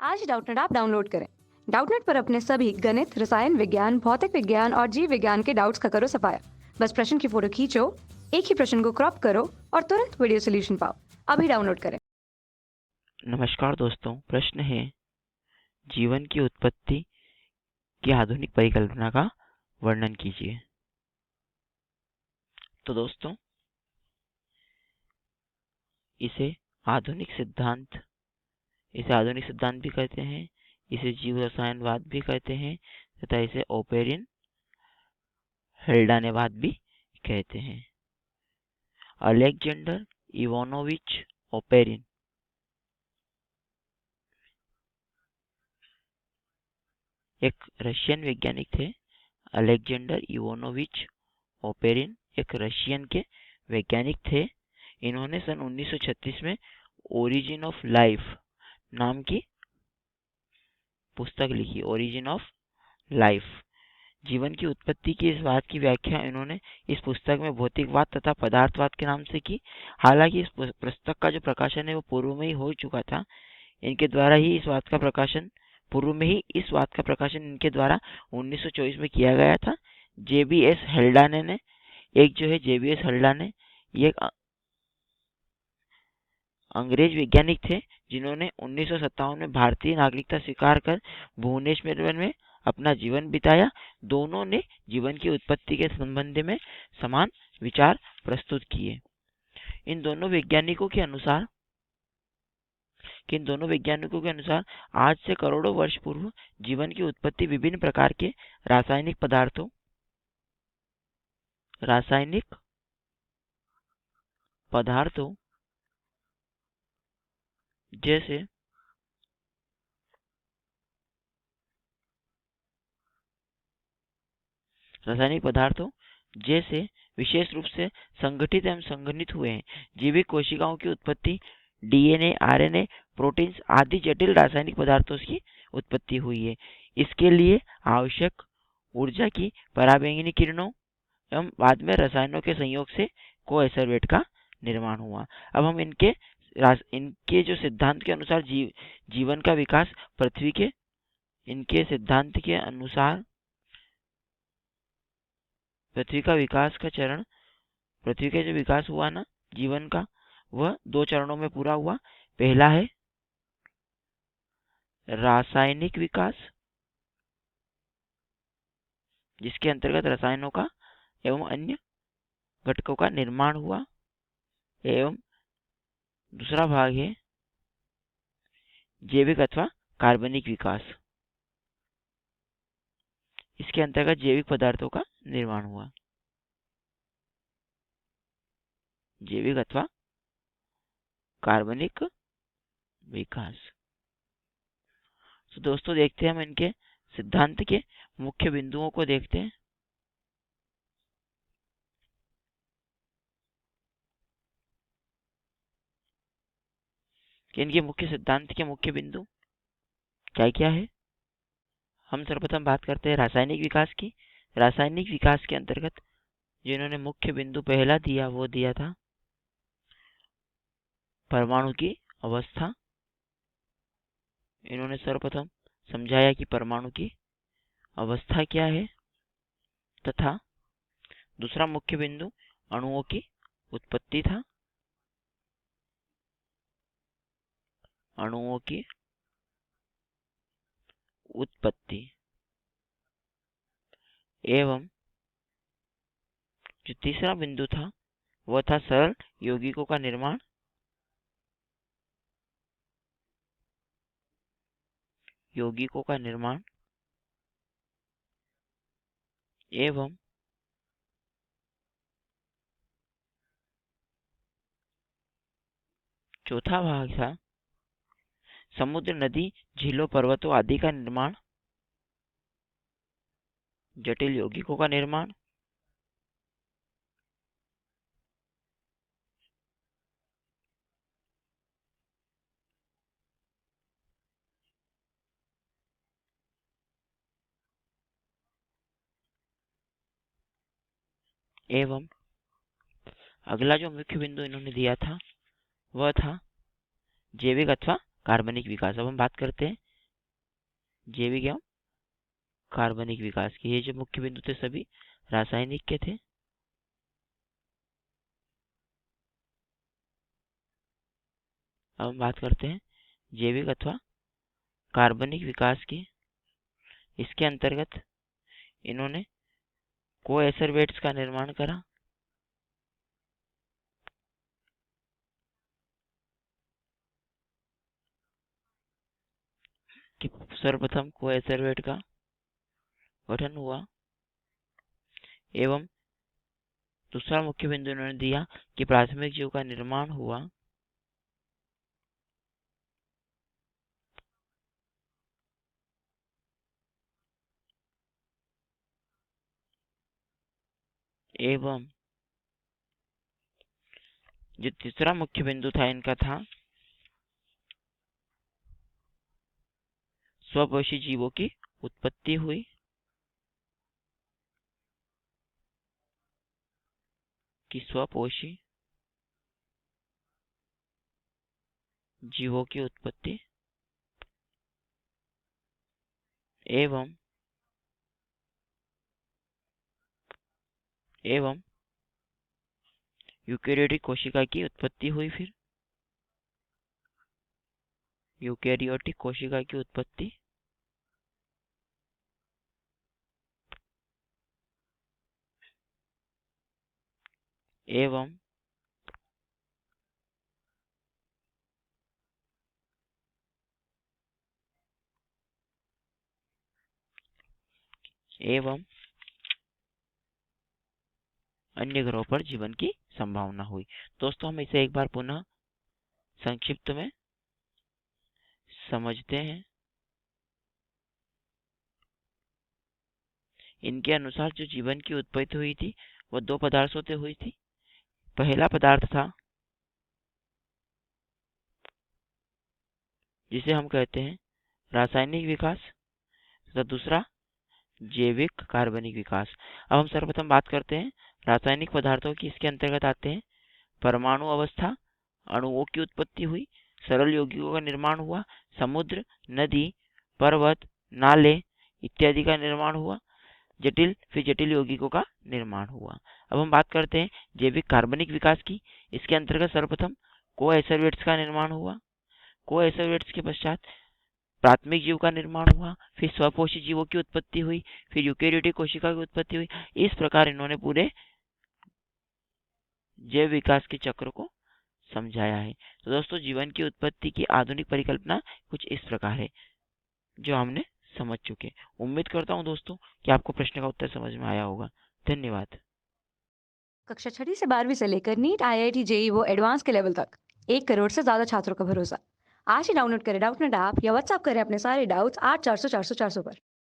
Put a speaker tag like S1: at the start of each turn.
S1: आज Doubtnut app download करें। Doubtnut पर अपने सभी गणित, रसायन विज्ञान, भौतिक विज्ञान और जीव विज्ञान के डाउट्स का करो सफाया। बस प्रश्न की फोटो खींचो, एक ही प्रश्न को क्रॉप करो और तुरंत वीडियो सोल्यूशन पाओ। अभी डाउनलोड करें।
S2: नमस्कार दोस्तों, प्रश्न है जीवन की उत्पत्ति की आधुनिक परिकल्पना का वर्णन कीजिए। तो दोस्तों, इसे आधुनिक सिद्धांत भी कहते हैं, इसे जीव रसायनवाद भी कहते हैं तथा इसे ओपेरिन हेल्डानेवाद भी कहते हैं। अलेक्जेंडर इवानोविच ओपेरिन एक रशियन वैज्ञानिक थे। अलेक्जेंडर इवानोविच ओपेरिन एक रशियन के वैज्ञानिक थे। इन्होंने सन 1936 में ओरिजिन ऑफ लाइफ नाम की पुस्तक लिखी। ओरिजिन ऑफ लाइफ, जीवन की उत्पत्ति की इस बात की व्याख्या इन्होंने इस पुस्तक में भौतिकवाद तथा पदार्थवाद के नाम से की। हालांकि इस पुस्तक का जो प्रकाशन है वो पूर्व में ही हो चुका था। इनके द्वारा ही इस बात का प्रकाशन इनके द्वारा 1924 में किया गया था। जेबीएस हेल्डाने ने जेबीएस हेल्डाने ये एक अंग्रेज वैज्ञानिक थे जिन्होंने 1957 में भारतीय नागरिकता स्वीकार कर भुवनेश्वर में अपना जीवन बिताया। दोनों ने जीवन की उत्पत्ति के संबंध में समान विचार प्रस्तुत किए। इन दोनों वैज्ञानिकों के अनुसार आज से करोड़ों वर्ष पूर्व जीवन की उत्पत्ति विभिन्न प्रकार के रासायनिक पदार्थों जैसे विशेष रूप से संगठित एवं संघनित हुए हैं। जीवित कोशिकाओं की उत्पत्ति डीएनए, आरएनए, प्रोटीन्स आदि जटिल रासायनिक पदार्थों की उत्पत्ति हुई है। इसके लिए आवश्यक ऊर्जा की पराबैंगनी किरणों एवं बाद में रसायनों के संयोग से कोएसरवेट का निर्माण हुआ। अब हम इनके जो सिद्धांत के अनुसार जीवन का विकास इनके सिद्धांत के अनुसार पृथ्वी का जो विकास हुआ ना जीवन का, वह 2 चरणों में पूरा हुआ। पहला है रासायनिक विकास, जिसके अंतर्गत रसायनों का एवं अन्य घटकों का निर्माण हुआ। एवं दूसरा भाग है जैविक अथवा कार्बनिक विकास, इसके अंतर्गत जैविक पदार्थों का निर्माण हुआ। जैविक अथवा कार्बनिक विकास। तो दोस्तों, देखते हैं हम इनके सिद्धांत के मुख्य बिंदुओं को देखते हैं। कि इनके मुख्य सिद्धांत के मुख्य बिंदु क्या क्या है। हम सर्वप्रथम बात करते हैं रासायनिक विकास की। रासायनिक विकास के अंतर्गत जो इन्होंने मुख्य बिंदु पहला दिया वो दिया था परमाणु की अवस्था। इन्होंने सर्वप्रथम समझाया कि परमाणु की अवस्था क्या है तथा दूसरा मुख्य बिंदु अणुओं की उत्पत्ति था। अणुओं की उत्पत्ति एवं जो तीसरा बिंदु था वह था सरल यौगिकों का निर्माण। एवं चौथा भाग था समुद्र, नदी, झीलों, पर्वतों आदि का निर्माण, जटिल यौगिकों का निर्माण। एवं अगला जो मुख्य बिंदु इन्होंने दिया था वह था जैविक अथवा कार्बनिक विकास। अब हम बात करते हैं जैविक एवं कार्बनिक विकास की। ये जो मुख्य बिंदु थे सभी रासायनिक के थे। अब हम बात करते हैं जैविक अथवा कार्बनिक विकास की। इसके अंतर्गत इन्होंने कोएसरवेट्स का निर्माण करा। कि सर्वप्रथम कोएसरवेट का गठन हुआ एवं दूसरा मुख्य बिंदु इन्होंने दिया कि प्राथमिक जीव का निर्माण हुआ। एवं जो तीसरा मुख्य बिंदु था इनका था स्वपोषी जीवों की उत्पत्ति हुई। कि स्वपोषी जीवों की उत्पत्ति एवं यूकेरियोटिक कोशिका की उत्पत्ति हुई। फिर यूकेरियोटिक कोशिका की उत्पत्ति एवं अन्य ग्रहों पर जीवन की संभावना हुई। दोस्तों हम इसे एक बार पुनः संक्षिप्त में समझते हैं। इनके अनुसार जो जीवन की उत्पत्ति हुई थी वह दो पदार्थों से हुई थी। पहला पदार्थ था जिसे हम कहते हैं रासायनिक विकास तथा दूसरा जैविक कार्बनिक विकास। अब हम सर्वप्रथम बात करते हैं रासायनिक पदार्थों की। इसके अंतर्गत आते हैं परमाणु अवस्था, अणुओं की उत्पत्ति हुई, सरल यौगिकों का निर्माण हुआ, समुद्र, नदी, पर्वत, नाले इत्यादि का निर्माण हुआ, फिर जटिल यौगिकों का निर्माण हुआ। अब हम बात करते हैं जैविक कार्बनिक विकास की। इसके अंतर्गत सर्वप्रथम कोएसरवेट्स का निर्माण हुआ। कोएसरवेट्स के पश्चात प्राथमिक जीव का निर्माण हुआ, फिर स्वपोषी जीवों की उत्पत्ति हुई, फिर यूकेरियोटिक कोशिका की उत्पत्ति हुई। इस प्रकार इन्होंने पूरे जैव विकास के चक्र को समझाया है। तो दोस्तों जीवन की उत्पत्ति की आधुनिक परिकल्पना कुछ इस प्रकार है जो हमने समझ चुके। उम्मीद करता हूँ दोस्तों कि आपको प्रश्न का उत्तर समझ में आया होगा। धन्यवाद।
S1: कक्षा 6 से 12वीं से लेकर नीट, IIT, जेईई वो एडवांस के लेवल तक 1 करोड़ से ज्यादा छात्रों का भरोसा। आज ही डाउनलोड करें डाउटनेट ऐप या व्हाट्सएप करें अपने सारे डाउट्स 8400 400 400 पर।